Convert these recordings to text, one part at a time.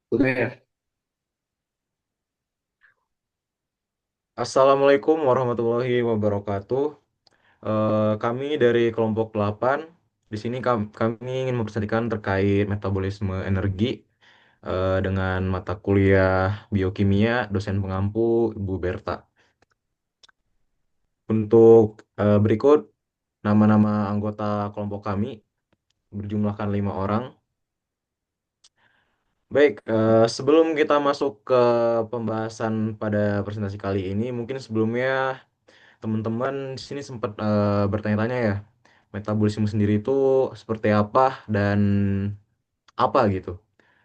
Udah ya? Assalamualaikum warahmatullahi wabarakatuh. Kami dari kelompok 8. Di sini kami ingin mempresentasikan terkait metabolisme energi dengan mata kuliah biokimia, dosen pengampu Ibu Berta. Untuk berikut nama-nama anggota kelompok kami berjumlahkan 5 orang. Baik, sebelum kita masuk ke pembahasan pada presentasi kali ini, mungkin sebelumnya teman-teman di sini sempat bertanya-tanya ya, metabolisme sendiri itu seperti apa dan apa gitu.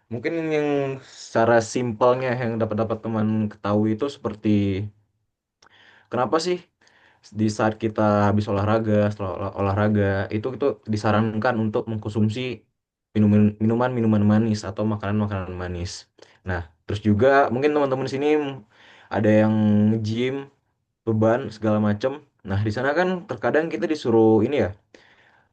Mungkin yang secara simpelnya yang dapat teman ketahui itu seperti kenapa sih di saat kita habis olahraga, setelah olahraga itu disarankan untuk mengkonsumsi minuman-minuman manis atau makanan-makanan manis. Nah, terus juga mungkin teman-teman di sini ada yang gym beban segala macam. Nah, di sana kan terkadang kita disuruh ini ya,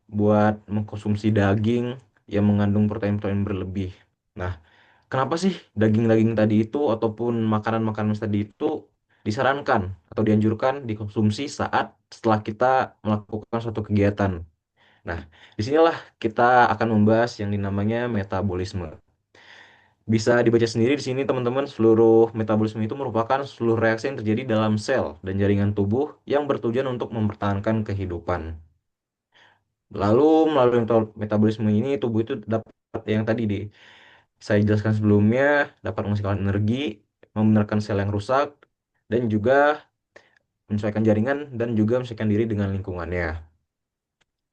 buat mengkonsumsi daging yang mengandung protein-protein berlebih. Nah, kenapa sih daging-daging tadi itu ataupun makanan-makanan tadi itu disarankan atau dianjurkan dikonsumsi saat setelah kita melakukan suatu kegiatan? Nah, disinilah kita akan membahas yang dinamanya metabolisme. Bisa dibaca sendiri di sini teman-teman, seluruh metabolisme itu merupakan seluruh reaksi yang terjadi dalam sel dan jaringan tubuh yang bertujuan untuk mempertahankan kehidupan. Lalu melalui metabolisme ini tubuh itu dapat yang tadi saya jelaskan sebelumnya, dapat menghasilkan energi, membenarkan sel yang rusak, dan juga menyesuaikan jaringan dan juga menyesuaikan diri dengan lingkungannya.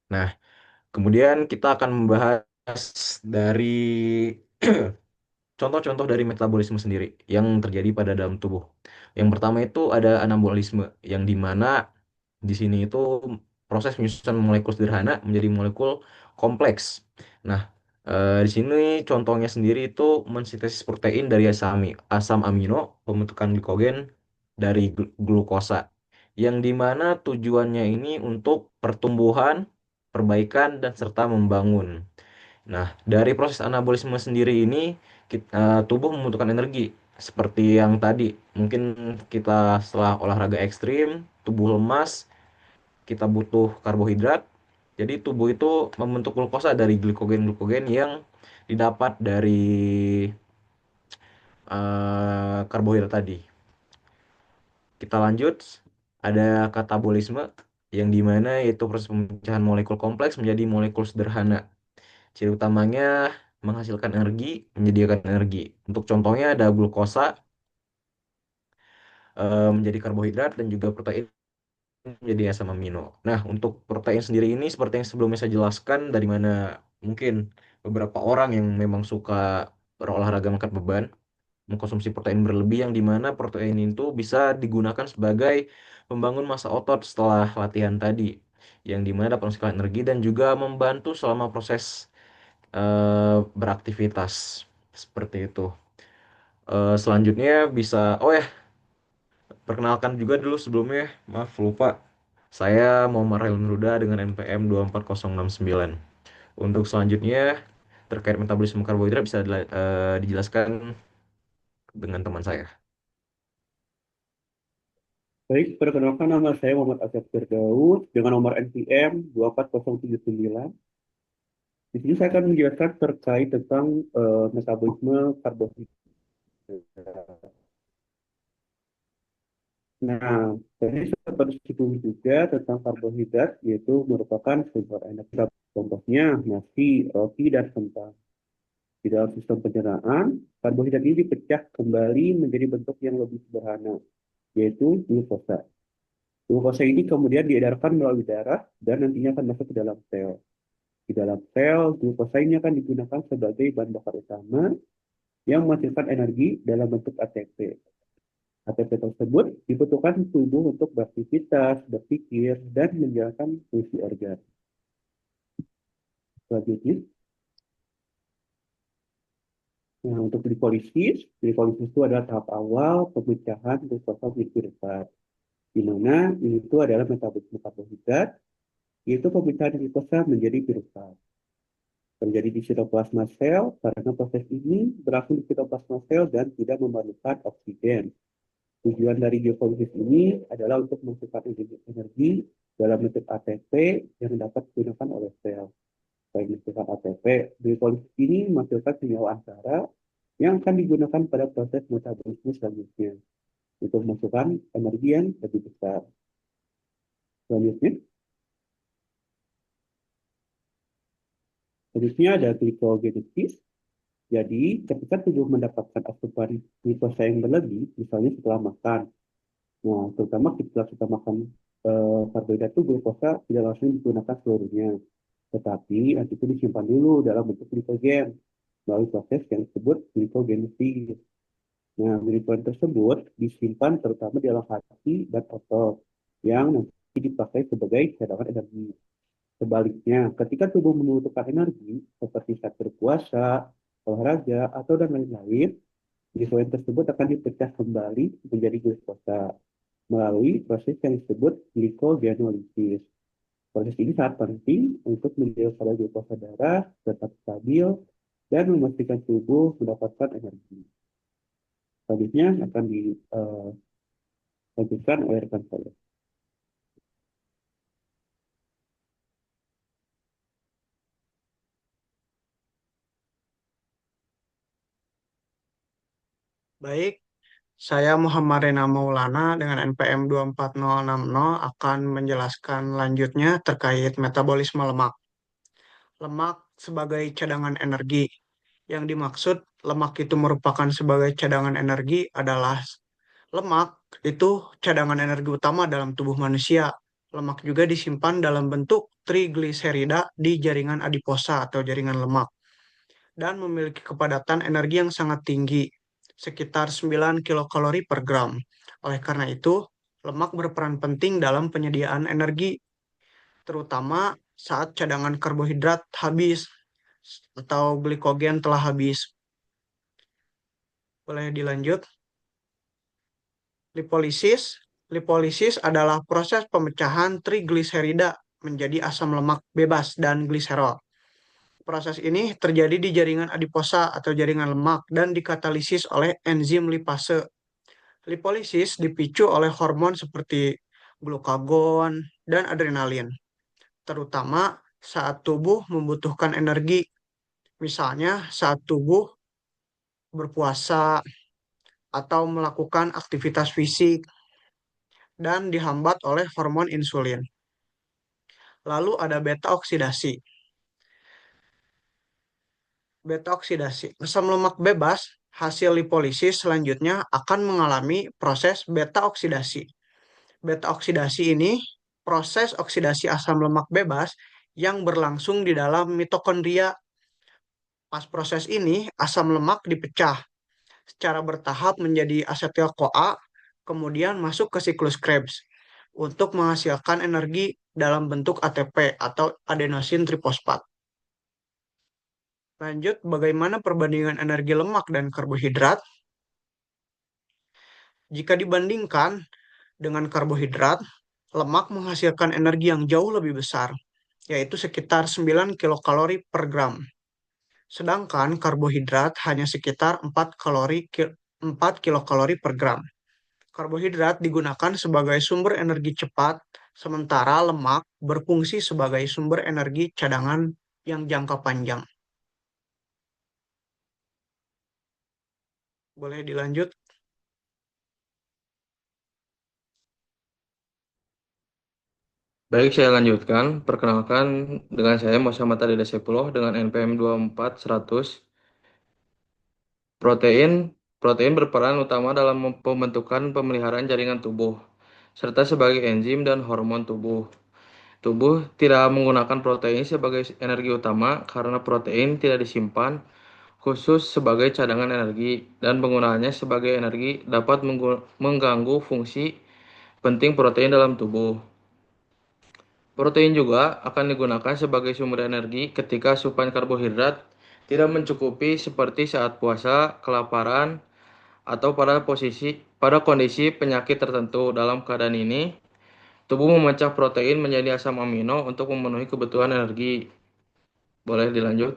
Nah, kemudian kita akan membahas dari contoh-contoh dari metabolisme sendiri yang terjadi pada dalam tubuh. Yang pertama itu ada anabolisme, yang dimana di sini itu proses penyusunan molekul sederhana menjadi molekul kompleks. Nah, di sini contohnya sendiri itu mensintesis protein dari asam amino, pembentukan glikogen dari glukosa, yang dimana tujuannya ini untuk pertumbuhan, perbaikan, dan serta membangun. Nah, dari proses anabolisme sendiri ini, tubuh membutuhkan energi. Seperti yang tadi, mungkin kita setelah olahraga ekstrim, tubuh lemas, kita butuh karbohidrat. Jadi tubuh itu membentuk glukosa dari glikogen-glikogen yang didapat dari karbohidrat tadi. Kita lanjut, ada katabolisme yang dimana itu proses pemecahan molekul kompleks menjadi molekul sederhana. Ciri utamanya menghasilkan energi, menyediakan energi. Untuk contohnya ada glukosa menjadi karbohidrat dan juga protein menjadi asam amino. Nah, untuk protein sendiri ini seperti yang sebelumnya saya jelaskan, dari mana mungkin beberapa orang yang memang suka berolahraga angkat beban mengkonsumsi protein berlebih, yang dimana protein itu bisa digunakan sebagai pembangun massa otot setelah latihan tadi, yang dimana dapat menghasilkan energi dan juga membantu selama proses beraktivitas seperti itu. Selanjutnya bisa, oh ya, perkenalkan juga dulu sebelumnya, maaf lupa. Saya Muhammad Rahil Huda dengan NPM 24069. Untuk selanjutnya terkait metabolisme karbohidrat bisa dijelaskan dengan teman saya. Baik, perkenalkan nama saya Muhammad Asep Firdaus dengan nomor NPM 24079. Di sini saya akan menjelaskan terkait tentang metabolisme karbohidrat. Nah, tadi sempat disinggung juga tentang karbohidrat, yaitu merupakan sumber energi. Contohnya nasi, roti, dan kentang. Di dalam sistem pencernaan, karbohidrat ini dipecah kembali menjadi bentuk yang lebih sederhana, yaitu glukosa. Glukosa ini kemudian diedarkan melalui darah dan nantinya akan masuk ke dalam sel. Di dalam sel, glukosa ini akan digunakan sebagai bahan bakar utama yang menghasilkan energi dalam bentuk ATP. ATP tersebut dibutuhkan tubuh untuk beraktivitas, berpikir, dan menjalankan fungsi organ. Selanjutnya, nah, untuk glikolisis itu adalah tahap awal pemecahan glukosa menjadi piruvat, di mana itu adalah metabolisme karbohidrat, yaitu pemecahan glukosa menjadi piruvat. Terjadi di sitoplasma sel karena proses ini berlangsung di sitoplasma sel dan tidak memerlukan oksigen. Tujuan dari geokolisis ini adalah untuk menghasilkan energi dalam bentuk ATP yang dapat digunakan oleh sel. Selain menghasilkan ATP, geokolisis ini menghasilkan senyawa antara yang akan digunakan pada proses metabolisme selanjutnya untuk menghasilkan energi yang lebih besar. Selanjutnya, ada glikogenesis. Jadi, ketika tubuh mendapatkan asupan glukosa yang berlebih, misalnya setelah makan, nah, terutama ketika kita makan karbohidrat itu glukosa tidak langsung digunakan seluruhnya, tetapi nanti itu disimpan dulu dalam bentuk glikogen melalui proses yang disebut glikogenesis. Nah, glikogen tersebut disimpan terutama di dalam hati dan otot yang nanti dipakai sebagai cadangan energi. Sebaliknya, ketika tubuh membutuhkan energi seperti saat berpuasa, olahraga, atau dan lain-lain, glikogen tersebut akan dipecah kembali menjadi glukosa melalui proses yang disebut glikogenolysis. Proses ini sangat penting untuk menjaga kadar glukosa darah tetap stabil dan memastikan tubuh mendapatkan energi. Selanjutnya akan dilanjutkan oleh rekan saya. Baik, saya Muhammad Rena Maulana dengan NPM 24060 akan menjelaskan lanjutnya terkait metabolisme lemak. Lemak sebagai cadangan energi. Yang dimaksud lemak itu merupakan sebagai cadangan energi adalah lemak itu cadangan energi utama dalam tubuh manusia. Lemak juga disimpan dalam bentuk trigliserida di jaringan adiposa atau jaringan lemak dan memiliki kepadatan energi yang sangat tinggi, sekitar 9 kilokalori per gram. Oleh karena itu, lemak berperan penting dalam penyediaan energi, terutama saat cadangan karbohidrat habis atau glikogen telah habis. Boleh dilanjut? Lipolisis. Lipolisis adalah proses pemecahan trigliserida menjadi asam lemak bebas dan gliserol. Proses ini terjadi di jaringan adiposa atau jaringan lemak dan dikatalisis oleh enzim lipase. Lipolisis dipicu oleh hormon seperti glukagon dan adrenalin, terutama saat tubuh membutuhkan energi, misalnya saat tubuh berpuasa atau melakukan aktivitas fisik dan dihambat oleh hormon insulin. Lalu ada beta oksidasi. Beta oksidasi. Asam lemak bebas hasil lipolisis selanjutnya akan mengalami proses beta oksidasi. Beta oksidasi ini proses oksidasi asam lemak bebas yang berlangsung di dalam mitokondria. Pas proses ini, asam lemak dipecah secara bertahap menjadi asetil-CoA, kemudian masuk ke siklus Krebs untuk menghasilkan energi dalam bentuk ATP atau adenosin trifosfat. Lanjut, bagaimana perbandingan energi lemak dan karbohidrat? Jika dibandingkan dengan karbohidrat, lemak menghasilkan energi yang jauh lebih besar, yaitu sekitar 9 kilokalori per gram. Sedangkan karbohidrat hanya sekitar 4 kilokalori per gram. Karbohidrat digunakan sebagai sumber energi cepat, sementara lemak berfungsi sebagai sumber energi cadangan yang jangka panjang. Boleh dilanjut? Baik, saya lanjutkan. Perkenalkan, dengan saya Muhammad Adida Sepuluh dengan NPM 24100. Protein Protein berperan utama dalam pembentukan pemeliharaan jaringan tubuh, serta sebagai enzim dan hormon tubuh. Tubuh tidak menggunakan protein sebagai energi utama karena protein tidak disimpan khusus sebagai cadangan energi, dan penggunaannya sebagai energi dapat mengganggu fungsi penting protein dalam tubuh. Protein juga akan digunakan sebagai sumber energi ketika asupan karbohidrat tidak mencukupi, seperti saat puasa, kelaparan, atau pada kondisi penyakit tertentu. Dalam keadaan ini, tubuh memecah protein menjadi asam amino untuk memenuhi kebutuhan energi. Boleh dilanjut?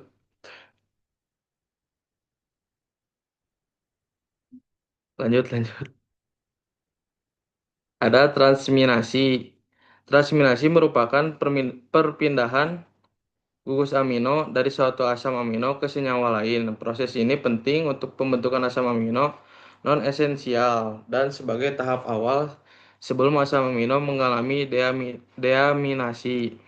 Lanjut, lanjut. Ada transminasi. Transminasi merupakan perpindahan gugus amino dari suatu asam amino ke senyawa lain. Proses ini penting untuk pembentukan asam amino non-esensial dan sebagai tahap awal sebelum asam amino mengalami deaminasi.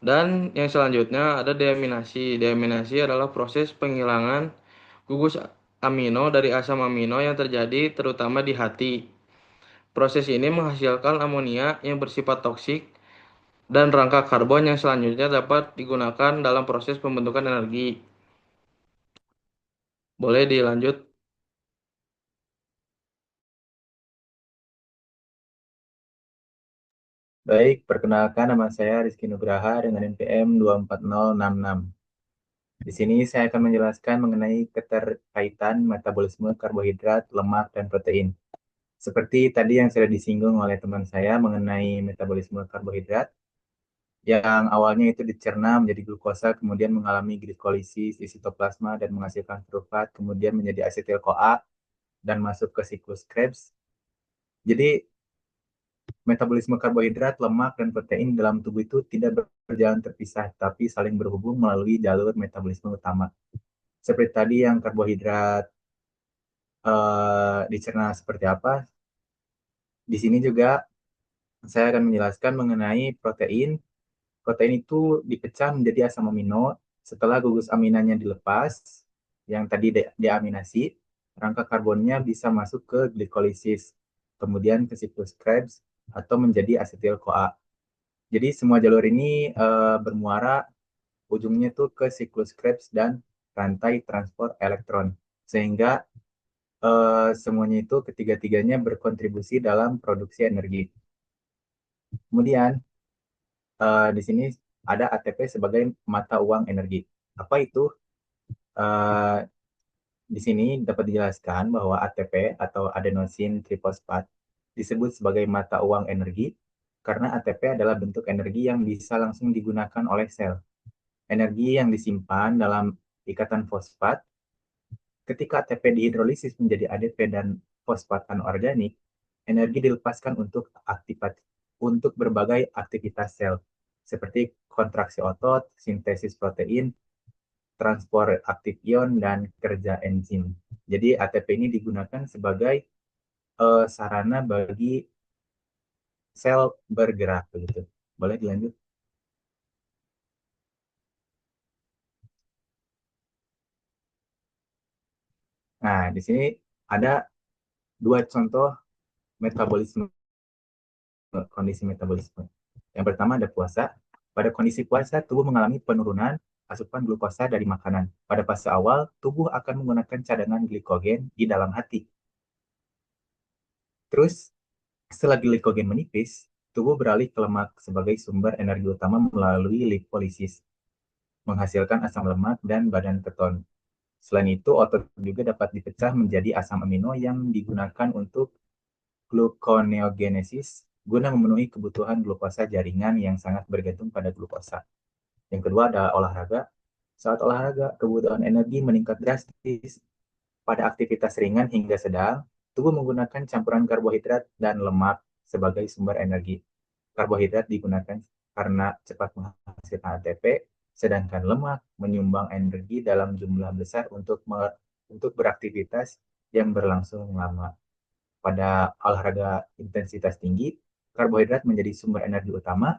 Dan yang selanjutnya ada deaminasi. Deaminasi adalah proses penghilangan gugus amino dari asam amino yang terjadi terutama di hati. Proses ini menghasilkan amonia yang bersifat toksik dan rangka karbon yang selanjutnya dapat digunakan dalam proses pembentukan energi. Boleh dilanjut? Baik, perkenalkan nama saya Rizky Nugraha dengan NPM 24066. Di sini saya akan menjelaskan mengenai keterkaitan metabolisme karbohidrat, lemak, dan protein. Seperti tadi yang sudah disinggung oleh teman saya mengenai metabolisme karbohidrat, yang awalnya itu dicerna menjadi glukosa, kemudian mengalami glikolisis di sitoplasma dan menghasilkan pirufat, kemudian menjadi asetil-CoA dan masuk ke siklus Krebs. Jadi metabolisme karbohidrat, lemak, dan protein dalam tubuh itu tidak berjalan terpisah, tapi saling berhubung melalui jalur metabolisme utama. Seperti tadi yang karbohidrat dicerna seperti apa, di sini juga saya akan menjelaskan mengenai protein. Protein itu dipecah menjadi asam amino setelah gugus aminanya dilepas, yang tadi deaminasi, rangka karbonnya bisa masuk ke glikolisis, kemudian ke siklus Krebs, atau menjadi asetil-CoA. Jadi semua jalur ini bermuara ujungnya tuh ke siklus Krebs dan rantai transport elektron. Sehingga semuanya itu ketiga-tiganya berkontribusi dalam produksi energi. Kemudian di sini ada ATP sebagai mata uang energi. Apa itu? Eh, di sini dapat dijelaskan bahwa ATP atau adenosine triphosphate disebut sebagai mata uang energi karena ATP adalah bentuk energi yang bisa langsung digunakan oleh sel. Energi yang disimpan dalam ikatan fosfat ketika ATP dihidrolisis menjadi ADP dan fosfat anorganik, energi dilepaskan untuk berbagai aktivitas sel, seperti kontraksi otot, sintesis protein, transport aktif ion, dan kerja enzim. Jadi ATP ini digunakan sebagai sarana bagi sel bergerak begitu. Boleh dilanjut? Nah, di sini ada dua contoh metabolisme, kondisi metabolisme. Yang pertama ada puasa. Pada kondisi puasa, tubuh mengalami penurunan asupan glukosa dari makanan. Pada fase awal, tubuh akan menggunakan cadangan glikogen di dalam hati. Terus, setelah glikogen menipis, tubuh beralih ke lemak sebagai sumber energi utama melalui lipolisis, menghasilkan asam lemak dan badan keton. Selain itu, otot juga dapat dipecah menjadi asam amino yang digunakan untuk gluconeogenesis guna memenuhi kebutuhan glukosa jaringan yang sangat bergantung pada glukosa. Yang kedua adalah olahraga. Saat olahraga, kebutuhan energi meningkat drastis. Pada aktivitas ringan hingga sedang, tubuh menggunakan campuran karbohidrat dan lemak sebagai sumber energi. Karbohidrat digunakan karena cepat menghasilkan ATP, sedangkan lemak menyumbang energi dalam jumlah besar untuk beraktivitas yang berlangsung lama. Pada olahraga intensitas tinggi, karbohidrat menjadi sumber energi utama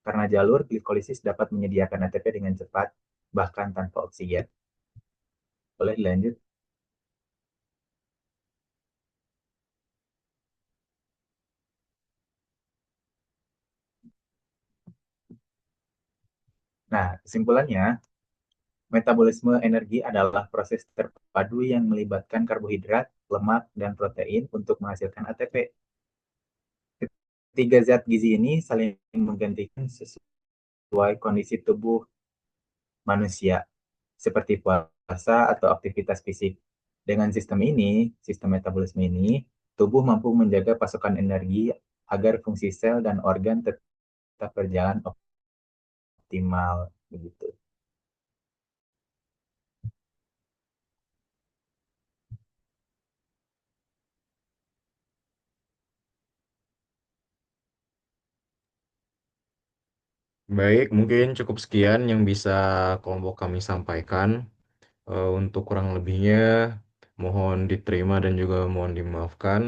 karena jalur glikolisis dapat menyediakan ATP dengan cepat, bahkan tanpa oksigen. Boleh dilanjut? Nah, kesimpulannya, metabolisme energi adalah proses terpadu yang melibatkan karbohidrat, lemak, dan protein untuk menghasilkan ATP. Ketiga zat gizi ini saling menggantikan sesuai kondisi tubuh manusia, seperti puasa atau aktivitas fisik. Dengan sistem metabolisme ini, tubuh mampu menjaga pasokan energi agar fungsi sel dan organ tetap berjalan optimal. Begitu. Baik, mungkin cukup sekian yang bisa kelompok kami sampaikan. Untuk kurang lebihnya mohon diterima dan juga mohon dimaafkan.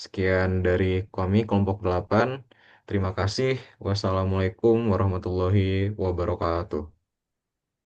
Sekian dari kami kelompok 8. Terima kasih. Wassalamualaikum warahmatullahi wabarakatuh.